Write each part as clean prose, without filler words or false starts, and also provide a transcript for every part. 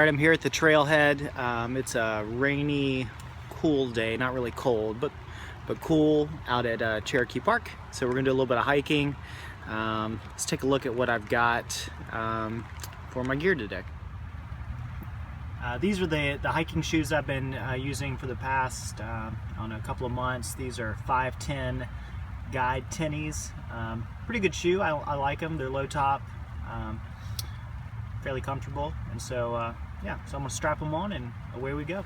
Alright, I'm here at the trailhead. It's a rainy, cool day, not really cold, but cool out at Cherokee Park. So we're gonna do a little bit of hiking. Let's take a look at what I've got for my gear today. These are the hiking shoes I've been using for the past, I don't know, a couple of months. These are 510 Guide Tennies. Pretty good shoe. I like them. They're low top. Fairly comfortable, and so yeah, so I'm gonna strap them on and away we go.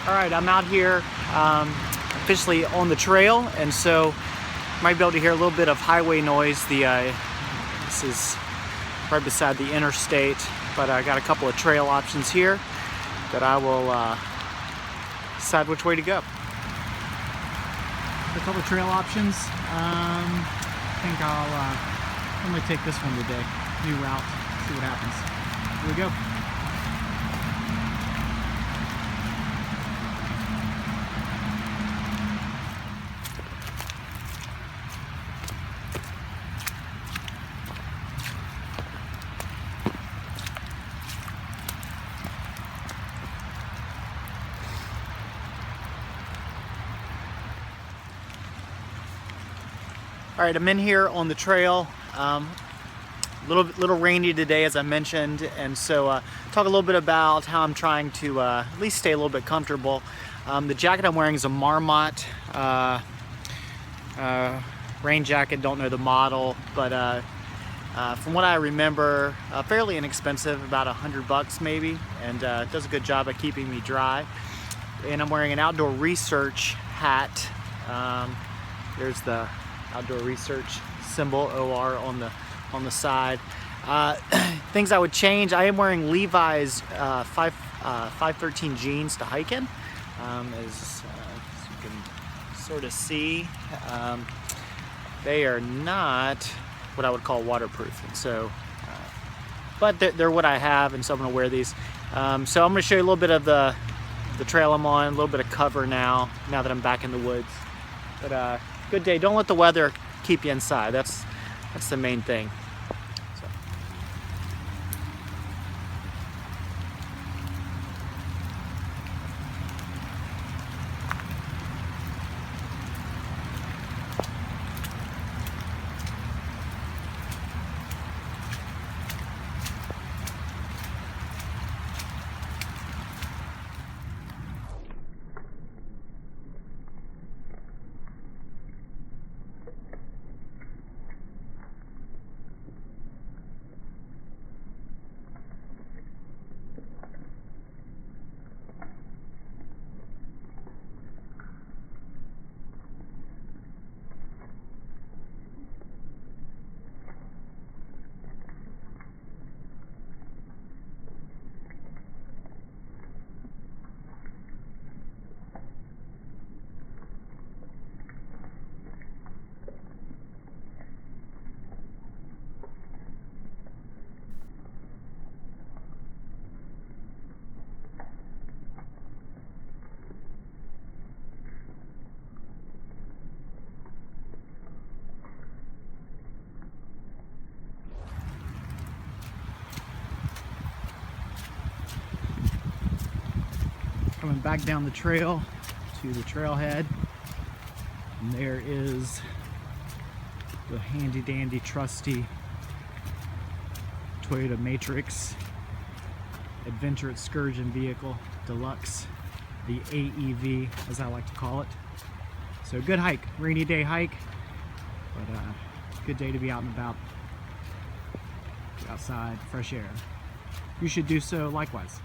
Alright, I'm out here officially on the trail, and so you might be able to hear a little bit of highway noise. This is right beside the interstate, but I got a couple of trail options here that I will decide which way to go. A couple of trail options. I think I'm going to take this one today. New route, see what happens. Here we go. All right, I'm in here on the trail. Little rainy today, as I mentioned, and so talk a little bit about how I'm trying to at least stay a little bit comfortable. The jacket I'm wearing is a Marmot rain jacket. Don't know the model, but from what I remember, fairly inexpensive, about $100 maybe, and it does a good job at keeping me dry. And I'm wearing an Outdoor Research hat. There's the Outdoor Research symbol, OR, on the side. Things I would change: I am wearing Levi's 513 jeans to hike in, as you can sort of see. They are not what I would call waterproof, and so, but they're what I have, and so I'm going to wear these. So I'm going to show you a little bit of the trail I'm on, a little bit of cover now that I'm back in the woods. But good day. Don't let the weather keep you inside. That's the main thing. So. Coming back down the trail to the trailhead, and there is the handy dandy trusty Toyota Matrix Adventure Excursion Vehicle Deluxe, the AEV as I like to call it. So good hike, rainy day hike, but good day to be out and about, get outside, fresh air. You should do so likewise.